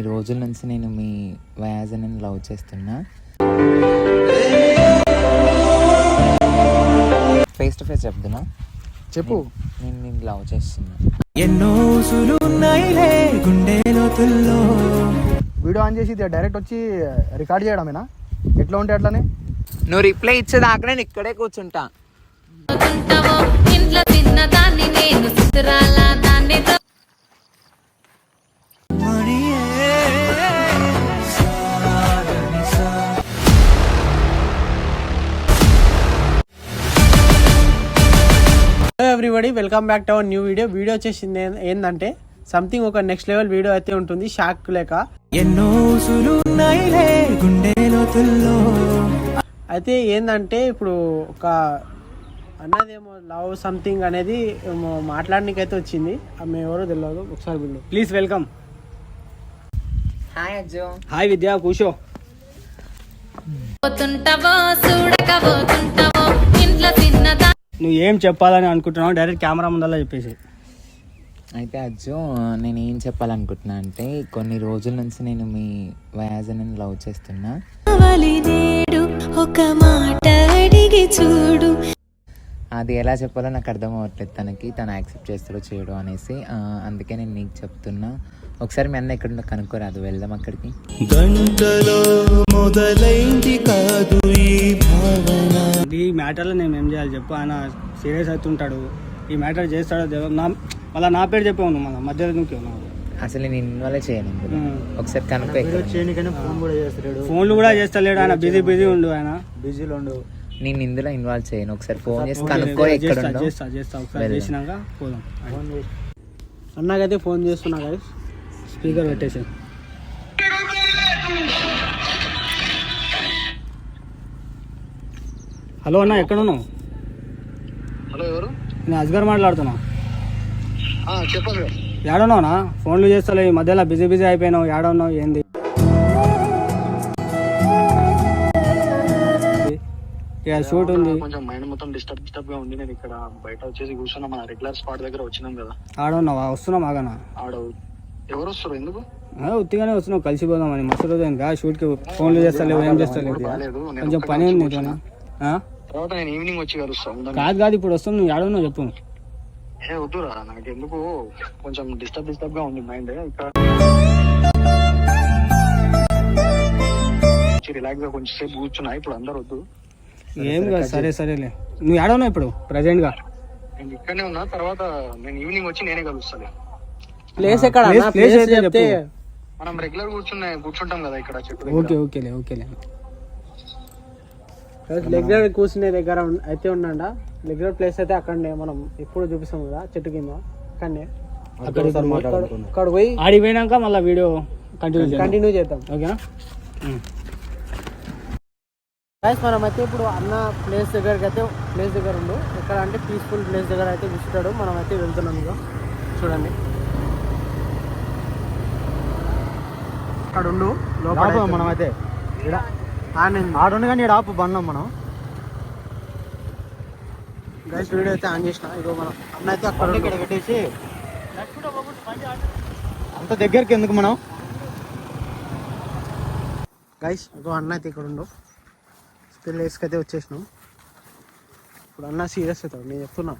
ఈ రోజుల నుంచి నేను మీ వ్యాజని లవ్ చేస్తున్నా. ఫేస్ టు ఫేస్ చెప్తున్నా, చెప్పు. నేను నేను లవ్ చేస్తున్నా. ఎన్నో వీడియో ఆన్ చేసి డైరెక్ట్ వచ్చి రికార్డ్ చేయడమేనా? ఎట్లా ఉంటే అట్లానే. నువ్వు రిప్లై ఇచ్చేదాకా నేను ఇక్కడే కూర్చుంటా. Everybody, welcome back to our new video వచ్చేసింది. ఏంటంటే సంథింగ్ ఒక నెక్స్ట్ లెవెల్ వీడియో అయితే ఉంటుంది, షాక్ లేక. అయితే ఏంటంటే ఇప్పుడు ఒక అన్నదేమో లవ్ సంథింగ్ అనేది మాట్లాడడానికి అయితే వచ్చింది. ఆమె ఎవరో తెలియదు, ఒకసారి వీళ్ళు please welcome. Hi Ajju. Hi Vidya, కూర్చో. నువ్వు ఏం చెప్పాలని అనుకుంటున్నావు డైరెక్ట్ కెమెరా ముందల్లా చెప్పేసి. అయితే అజ్జు, నేను ఏం చెప్పాలనుకుంటున్నా అంటే కొన్ని రోజుల నుంచి నేను మీ వ్యాజని లవ్ చేస్తున్నా. ఒక మాట అడిగి చూడు. అది ఎలా చెప్పాలో నాకు అర్థం అవ్వట్లేదు తను యాక్సెప్ట్ చేస్తాడో చేయడో అనేసి. అందుకే నేను నీకు చెప్తున్నా. ఒకసారి మీ అన్న ఎక్కడుందో కనుక్కోరాదు, వెళ్దాం అక్కడికి. గంటలో మొదలైంది కాదు ఈ భావన. ఈ మ్యాటర్లో నేను ఏం చేయాలి చెప్పు? ఆయన సీరియస్ అవుతుంటాడు, ఈ మ్యాటర్ చేస్తాడో మళ్ళీ నా పేరు చెప్పావు, మన మధ్యలో నువ్వు అసలు నేను ఇన్వాల్వ్ చేయను. ఒకసారి కనుక్కో. ఫోన్లు కూడా చేస్తలేడు ఆయన, బిజీ ఉండు, ఆయన బిజీలో ఉండు. నేను ఇందులో ఇన్వాల్వ్ చేయను. ఒకసారి ఫోన్ చేసి కనుక్కో. చేస్తా ఒకసారి చేసినాక పోదాం. అన్నాకైతే ఫోన్ చేస్తున్నా గైస్, స్పీకర్ పెట్టేసి. హలో అన్న, ఎక్కడున్నావు? హలో, ఎవరు? నేను అస్గర్ మాట్లాడుతున్నా. చెప్పండి. ఏడున్నావునా? ఫోన్లు చేస్తలే, ఈ మధ్యలో బిజీ అయిపోయినావు. ఏడున్నావు? ఏంది? ఇక షూట్ ఉంది, కొంచెం మైండ్ మొత్తం డిస్టర్బ్ గా ఉంది. నేను ఇక్కడ బయట వచ్చేసి కూర్చున్నా, మన రెగ్యులర్ స్పాట్ దగ్గర వచ్చినాం కదా. ఆడున్నావా? వస్తున్నాం ఆగనా. ఎవరు వస్తారు? ఎందుకు? ఉత్తిగానే వస్తున్నావు, కలిసిపోదామని. మస్తు రోజు అయింది కదా షూట్ కి. ఫోన్లు చేస్తలేవు, ఏం చేస్తలేవు. కొంచెం పని ఉంది నీతోనా? తర్వాత నేను ఈవినింగ్ వచ్చి కలుస్తాను. కాదు ఇప్పుడు వస్తాం. నువ్వు ఏడున్నావు చెప్పు. వద్దురా, నాకు ఎందుకు కొంచెం డిస్టర్బ్ గా ఉంది మైండ్. ఇక్కడ రిలాక్స్ గా కొంచెం సేపు కూర్చున్నా. ఇప్పుడు అందరు వద్దు. ఏం కాదు, సరేలే. నువ్వు ఏడున్నావు ఇప్పుడు ప్రెసెంట్ గా? నేను ఇక్కడనే ఉన్నా. తర్వాత నేను ఈవినింగ్ వచ్చి నేనే కలుస్తాను. ప్లేస్ ఎక్కడ? చెప్తే మనం రెగ్యులర్ కూర్చుంటాం కదా ఇక్కడ చెట్టు. ఓకేలే. రెగ్యులర్ కూర్చునే దగ్గర అయితే ఉండండి. రెగ్యులర్ ప్లేస్ అయితే అక్కడనే, మనం ఎప్పుడు చూపిస్తాం కదా చెట్టు కింద, అక్కడనే. అక్కడ పోయి ఆడికి పోయినాక మళ్ళీ వీడియో కంటిన్యూ చేద్దాం, ఓకేనా? మనం అయితే ఇప్పుడు అన్న ప్లేస్ దగ్గర ఉండు. ఎక్కడ అంటే పీస్ఫుల్ ప్లేస్ దగ్గర అయితే కూర్చుంటాడు. మనం అయితే వెళ్తున్నాం. ఇక చూడండి, అక్కడ ఉండు. లోపల మనం అయితే ఆడుండి కానీ ఆపు బండం మనం. గైస్ వీడియో అయితే ఆన్ చేసిన. ఇగో మనం అన్న అయితే అక్కడ ఇక్కడ పెట్టేసి అంత దగ్గరికి ఎందుకు మనం. గైస్ ఇగో అన్న అయితే ఇక్కడ ఉండు. ప్లేస్కి అయితే వచ్చేసినాం. ఇప్పుడు అన్న సీరియస్ అవుతాడు, నేను చెప్తున్నా.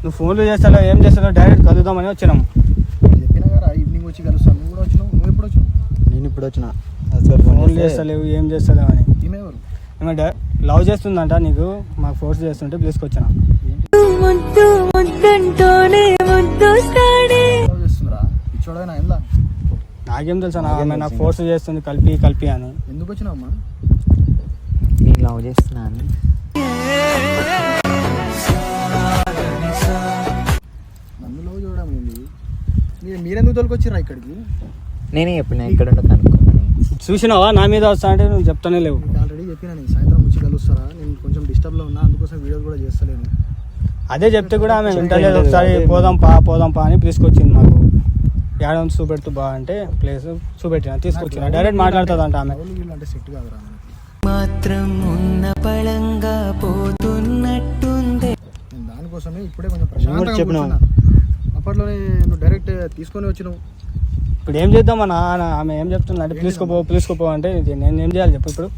నువ్వు ఫోన్లు చేస్తావు, ఏం చేస్తావు? డైరెక్ట్ కలుద్దామని వచ్చినాం. చెప్పినా కదా ఈవినింగ్ వచ్చి కలుస్తాను. నువ్వు కూడా వచ్చినావు. నువ్వు ఎప్పుడు వచ్చినావు? నేను ఇప్పుడు వచ్చిన. ఫోన్లు చేస్తలేవు, ఏం చేస్తలేవు అని. ఏమో లవ్ చేస్తుందంట నీకు, మాకు ఫోర్స్ చేస్తుంటే ప్లేస్కి వచ్చిన. నాకేం తెలుసా? నాకు ఫోర్స్ చేస్తుంది కలిపి అని. ఎందుకు వచ్చినావమ్మా? నేను లవ్ చేస్తున్నాను. నన్ను లవ్ చూడడం ఏంది? మీరెందుకు తోలుకొచ్చిరా ఇక్కడికి? నేనే చెప్పిన ఇక్కడ కనుక్కోమని. చూసినావా నా మీద వస్తా అంటే నువ్వు చెప్తానే లేవు. ఆల్రెడీ చెప్పినా, నేను సాయంత్రం వచ్చి కలుస్తారా, నేను కొంచెం డిస్టర్బ్లో ఉన్నా, అందుకోసం వీడియోలు కూడా చేస్తలేను. అదే చెప్తే కూడా ఆమె వింటలేదు. ఒకసారి పోదాం పా అని తీసుకొచ్చింది మాకు. ఏడాది చూపెడుతూ అంటే ప్లేస్ చూపెట్టిన, తీసుకొచ్చిన. డైరెక్ట్ మాట్లాడుతుంది ఆమె. అంటే సెట్ కాదురా మాత్రం ఉన్న పళంగా పోతున్నట్టుంది. అందుకోసమే ఇప్పుడే కొంచెం ప్రశాంతంగా కూర్చున్నా. అప్పట్లోనే నువ్వు డైరెక్ట్ తీసుకొని వచ్చినావు. ఇప్పుడు ఏం చేద్దామన్నా? ఆమె ఏం చెప్తుంది అంటే పిలుచుకోపో అంటే నేను ఏం చేయాలి చెప్పు. ఇప్పుడు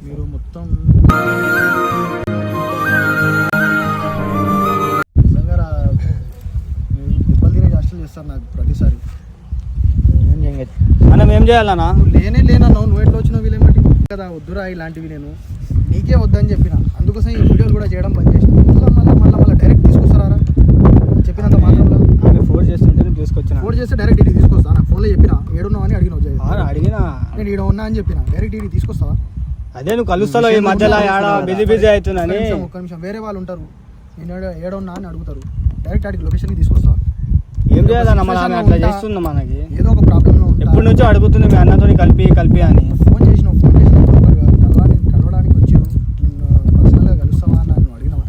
మీరు మొత్తం నిజంగా మీరు దెబ్బలు తినే చేష్టలు చేస్తారు నాకు ప్రతిసారి. మనం ఏం చేయాలన్నా? నువ్వు లేనన్నావు, నువ్వు ఎట్లా వచ్చినావు వీళ్ళేమిటి కదా, వద్దురా ఇలాంటివి. నేను నీకే వద్దని చెప్పిన, అందుకోసం ఈ వీడియోలు కూడా చేయడం బంద్ చేసిన. మళ్ళీ డైరెక్ట్ తీసుకొస్తారా చెప్పినంత మాత్రంలో? ఆమె ఫోన్ చేస్తుంటే తీసుకొచ్చిన. ఫోన్ చేస్తే డైరెక్ట్ ఇటు తీసుకొస్తా. నాకు ఫోన్లో చెప్పిన ఏడున్నావు అని అడిగినావు. అడిగినా నేను ఈడ ఉన్నా అని చెప్పిన, డైరెక్ట్ ఇటు తీసుకొస్తావా? అదే నువ్వు కలుస్తావు ఈ మధ్యలో బిజీ అవుతుందని. ఒక్క నిమిషం, వేరే వాళ్ళు ఉంటారు, నేను ఏడున్నా అని అడుగుతారు, డైరెక్ట్ అడిగి లొకేషన్కి తీసుకొస్తావా? ఏం చేయాలన్నా? మన ఆమె అట్లా చేస్తుందా మనకి? ఏదో ఒక ప్రాబ్లంలో ఎప్పటి నుంచో అడుగుతుంది మీ అన్నతో కలిపి అని. ఫోన్ చేసినావు కలవడానికి వచ్చాను, పర్సనల్గా కలుస్తావా అని నన్ను అడిగినావా?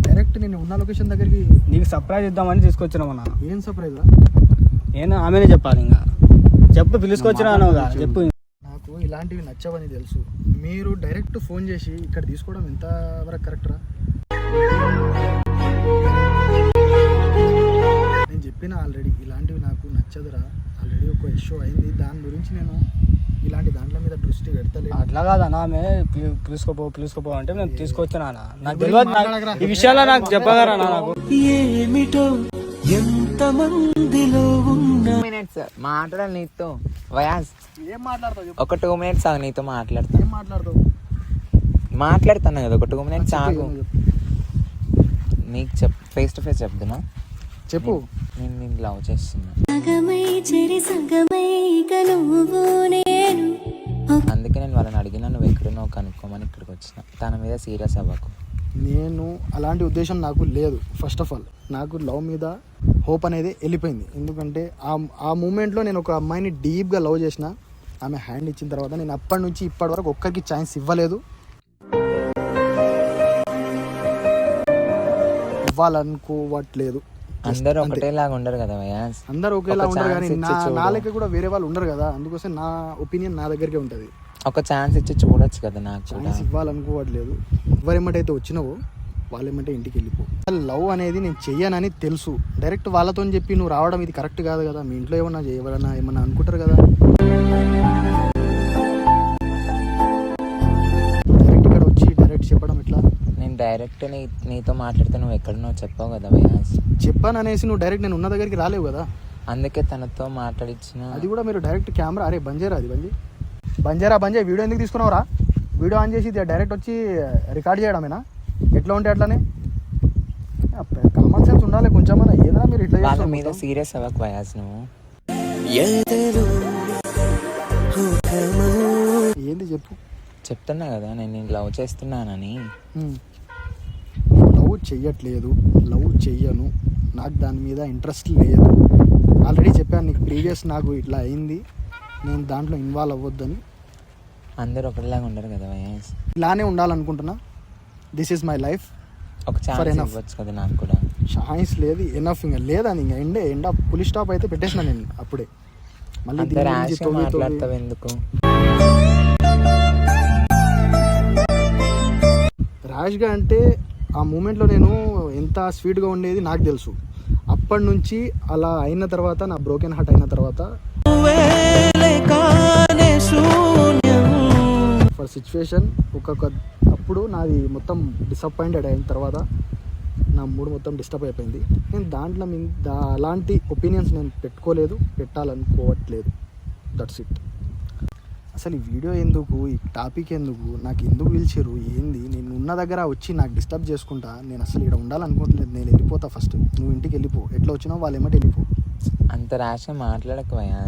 డైరెక్ట్ నేను ఉన్న లొకేషన్ దగ్గరికి నీకు సర్ప్రైజ్ ఇద్దామని తీసుకొచ్చినామన్నా. ఏం సర్ప్రైజ్? నేను ఆమెనే చెప్పాలి. ఇంకా చెప్పు, పిలుచుకొచ్చినా అనవుగా చెప్పు. నాకు ఇలాంటివి నచ్చవని తెలుసు. మీరు డైరెక్ట్ ఫోన్ చేసి ఇక్కడ తీసుకోవడం ఎంతవరకు కరెక్టరా? నేను చెప్పిన ఆల్రెడీ ఇలాంటివి నాకు నచ్చదురా. ఆల్రెడీ ఒక ఇష్యూ అయింది, దాని గురించి నేను ఇలాంటి దాంట్లో మీద దృష్టి పెడతలేదు. అట్లా కాదన్నా, ఆమె పిలుచుకోపో అంటే నేను తీసుకొచ్చినా. నాకు తెలియదు ఈ విషయాల్లో, నాకు చెప్పగలరా నాకు ఏమిటో ఎంత మందిలో ఉన్నా. 2 minutes మాట్లాడాలి నీతో వయాస్. ఏం మాట్లాడతావు? ఒక 2 minutes ఆగు, నీతో మాట్లాడతా. ఏం మాట్లాడతావు? మాట్లాడతాను కదా, ఒక 2 minutes ఆగు. నీకు ఫేస్ టు ఫేస్ చెప్తున్నా. చెప్పు. నేను లవ్ చేస్తున్నా, అందుకే నేను వాళ్ళని అడిగినా నువ్వు ఎక్కడున్నావు కనుక్కోమని ఇక్కడికి వచ్చిన. తన మీద సీరియస్ అవ్వకు. నేను అలాంటి ఉద్దేశం నాకు లేదు. ఫస్ట్ ఆఫ్ ఆల్ నాకు లవ్ మీద హోప్ అనేది వెళ్ళిపోయింది. ఎందుకంటే ఆ మూమెంట్లో నేను ఒక అమ్మాయిని డీప్గా లవ్ చేసిన. ఆమె హ్యాండ్ ఇచ్చిన తర్వాత నేను అప్పటి నుంచి ఇప్పటి వరకు ఒక్కరికి ఛాన్స్ ఇవ్వలేదు, ఇవ్వాలనుకోవట్లేదు. అందరూ ఒకటేలాగా ఉండరు కదా వయాస్. అందరూ ఒకేలా ఉండరు, కానీ నా లెక్క కూడా వేరే వాళ్ళు ఉండరు కదా. అందుకోసం నా ఒపీనియన్ నా దగ్గరికి ఉంటుంది. ఒక ఛాన్స్ ఇచ్చి చూడొచ్చు కదా. నాకు ఛాన్స్ ఇవ్వాలనుకోవట్లేదు. ఎవరేమంటే వచ్చినావో వాళ్ళేమంటే ఇంటికి వెళ్ళిపో. లవ్ అనేది నేను చెయ్యనని తెలుసు. డైరెక్ట్ వాళ్ళతో చెప్పి నువ్వు రావడం ఇది కరెక్ట్ కాదు కదా. మీ ఇంట్లో ఏమన్నా అనుకుంటారు కదా. డైరెక్ట్ ఇక్కడ వచ్చి డైరెక్ట్ చెప్పడం ఎట్లా? నేను డైరెక్ట్ నీతో మాట్లాడితే నువ్వు ఎక్కడున్నావు చెప్పావు కదా వయాస్. చెప్పాను అనేసి నువ్వు డైరెక్ట్ నేను ఉన్న దగ్గరికి రాలేవు కదా. అందుకే తనతో మాట్లాడించిన. అది కూడా మీరు డైరెక్ట్ కెమెరా అరే బంజేరా, అది బంజే వీడియో ఎందుకు తీసుకున్నావురా? వీడియో ఆన్ చేసి డైరెక్ట్ వచ్చి రికార్డ్ చేయడమేనా? ఎట్లా ఉంటే అట్లానే కామన్ సెన్స్ ఉండాలి కొంచెం. ఏదైనా మీరు ఇట్లా వాళ్ళ మీద సీరియస్ అవ్వకు వయాస్. నువ్వు ఏంది చెప్పు. చెప్తున్నా కదా నేను లవ్ చేస్తున్నానని. లవ్ చెయ్యట్లేదు, లవ్ చెయ్యను, నాకు దాని మీద ఇంట్రెస్ట్ లేదు. ఆల్రెడీ చెప్పాను నీకు ప్రీవియస్ నాకు ఇట్లా అయింది, నేను దాంట్లో ఇన్వాల్వ్ అవ్వద్దని. అందరూ ఒకటిలాగా ఉండరు కదా వయాస్. ఇలానే ఉండాలనుకుంటున్నా. This is my life. ఒక ఛాన్స్ ఇవ్వచ్చు కదా నాకు కూడా. ఛాన్స్ లేదు, ఎనఫ్. ఇంకా లేదా ఇంకా ఎండ్ పులి స్టాప్ అయితే పెట్టేసిన నేను అప్పుడే. మళ్ళీ మాట్లాడతావు ఎందుకు? ర్యాష్గా అంటే ఆ మూమెంట్లో నేను ఎంత స్వీట్గా ఉండేది నాకు తెలుసు. అప్పటి నుంచి అలా అయిన తర్వాత, నా బ్రోకెన్ హార్ట్ అయిన తర్వాత ఫర్ సిచ్యువేషన్ అప్పుడు నాది మొత్తం డిసప్పాయింటెడ్ అయిన తర్వాత నా మూడ్ మొత్తం డిస్టర్బ్ అయిపోయింది. నేను దాంట్లో అలాంటి ఒపీనియన్స్ నేను పెట్టుకోలేదు, పెట్టాలనుకోవట్లేదు. That's it. అసలు ఈ వీడియో ఎందుకు, ఈ టాపిక్ ఎందుకు, నాకు ఎందుకు పిలిచారు, ఏంది? నేను ఉన్న దగ్గర వచ్చి నాకు డిస్టర్బ్ చేసుకుంటా. నేను అసలు ఇక్కడ ఉండాలనుకోవట్లేదు. నేను వెళ్ళిపోతా ఫస్ట్. నువ్వు ఇంటికి వెళ్ళిపో. ఎట్లా వచ్చినావు వాళ్ళు ఏమంటే వెళ్ళిపో. అంత ర్యాష్గా మాట్లాడకపోయా.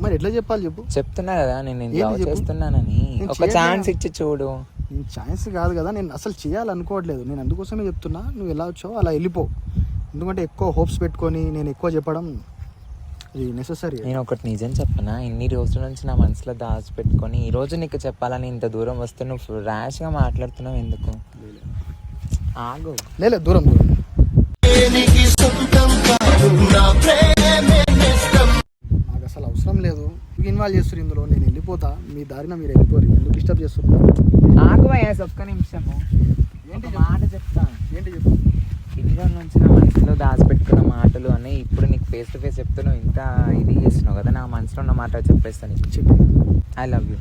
మరి ఎట్లా చెప్పాలి చెప్పు. చెప్తున్నా కదా నేను లవ్ చేస్తున్నానని. ఒక ఛాన్స్ ఇచ్చి చూడు. నేను ఛాన్స్ కాదు కదా, నేను అసలు చేయాలనుకోవట్లేదు. నేను అందుకోసమే చెప్తున్నా, నువ్వు ఎలా వచ్చావో అలా వెళ్ళిపో. ఎందుకంటే ఎక్కువ హోప్స్ పెట్టుకొని నేను ఎక్కువ చెప్పడం ఇది నెసెసరీ. నేను ఒకటి నిజం చెప్పనా, ఇన్ని రోజుల నుంచి నా మనసులో దాచిపెట్టుకొని ఈ రోజు నీకు చెప్పాలని ఇంత దూరం వస్తే నువ్వు ర్యాష్గా మాట్లాడుతున్నావు ఎందుకు? ఆగు. లేదు, దూరం నాకు అసలు అవసరం లేదు, ఇన్వాల్వ్ చేస్తారు ఇందులో. నేను వెళ్ళిపోతా, మీ దారిన మీరు వెళ్ళిపోరు, ఎందుకు డిస్టర్బ్ చేస్తున్నారు? ఆగు వయాస్, ఒక్క నిమిషము. ఏంటి ఒక మాట చెప్తా. ఏంటి చెప్పు. ఇన్ని రోజుల నుంచి నా మనసులో దాచిపెట్టుకున్న మాటలు అని ఇప్పుడు నీకు ఫేస్ టు ఫేస్ చెప్తున్నావు, ఇంత ఇది చేస్తున్నావు కదా, నా మనసులో ఉన్న మాట చెప్పేస్తాను నీకు. చెప్పు. I love you.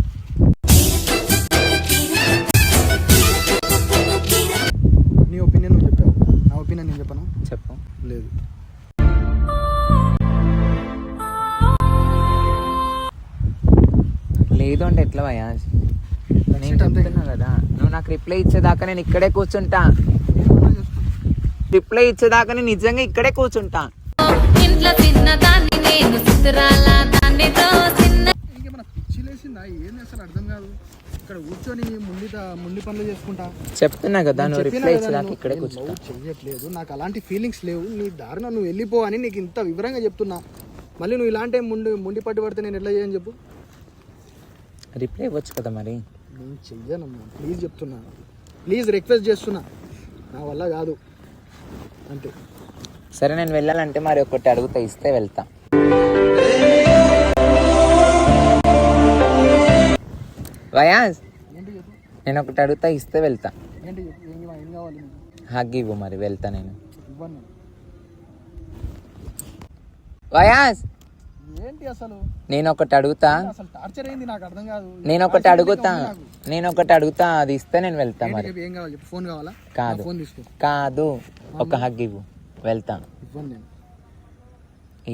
నీ ఒపీనియన్ నువ్వు చెప్పావు, నా ఒపీనియన్ నేను చెప్పను. చెప్పు. లేదు. లేదు అంటే ఎట్లా వయాస్? నేను చెప్తున్నా కదా, నువ్వు నాకు రిప్లై ఇచ్చేదాకా నేను ఇక్కడే కూర్చుంటా. రిప్లై ఇచ్చేదాకా నేను నిజంగా ఇక్కడే కూర్చుంటా. ఇంట్లో చిన్నదాన్ని నేను చిత్రాల దాన్నితో చిన్న ఇంకేమన్నా పిచ్చి లేసిందా? ఏంది అసలు అర్థం కాదు. ఇక్కడ కూర్చొని ముండి పనులు చేసుకుంటా చెప్తున్నా కదా, నువ్వు చెప్పినా రిప్లై కదా ఇచ్చేదాకా నేను ఇక్కడే నేను కూర్చుంటా. లవ్ చెయ్యట్లేదు, నాకు అలాంటి ఫీలింగ్స్ లేవు, నీ దారిన నువ్వు వెళ్ళిపో అని నీకు ఇంత వివరంగా చెప్తున్నా. మళ్ళీ నువ్వు ఇలాంటి ముండి పట్టు పడితే నేను ఎట్లా చేయని చెప్పు. రిప్లై ఇవ్వచ్చు కదా మరి. నేను చెయ్యనమ్మా, ప్లీజ్ చెప్తున్నా, ప్లీజ్ రిక్వెస్ట్ చేస్తున్నా, నా వల్ల కాదు అంతే. సరే నేను వెళ్ళాలంటే మరి ఒకటి అడుగుతా, ఇస్తే వెళ్తా. వయాస్, ఏంటి చెప్పు. నేను ఒకటి అడుగుతా, ఇస్తే వెళ్తా. ఏంటి చెప్పు. ఏం కావాలి నీకు? హగ్ ఇవ్వు మరి, వెళ్తా నేను. ఇవ్వను నేను. వయాస్, ఏంటి అసలు నేను ఒకటి అడుగుతా, అసలు టార్చర్ అయింది, నాకు అర్థం కాదు. నేను ఒకటి అడుగుతా, నేను ఒకటి అడుగుతా, అది ఇస్తే నేను వెళ్తా ఏంటి మరి. చెప్పు, ఏం కావాలి చెప్పు. ఫోన్ కావాలా? కాదు. ఫోన్ తీసుకో. కాదు, ఒక హగ్ ఇవ్వు, వెళ్తా. ఇవ్వను నేను.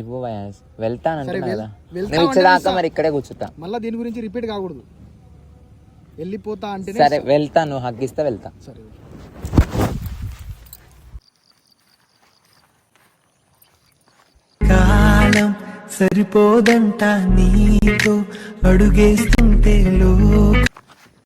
ఇవ్వు వయాస్, వెళ్తాను సరే, అంటున్నా కదా. వెళ్తా నువ్వు ఇచ్చేదాకా అంటే మరి ఇక్కడే కూర్చుంటా. మళ్ళీ దీని గురించి రిపీట్ కాకూడదు. వెళ్ళిపోతా అంటే సరే వెళ్తా, నువ్వు హగ్ ఇస్తే వెళ్తా. సరే. కాలం సరిపోదంట నీతో అడుగేస్తుంటే లోక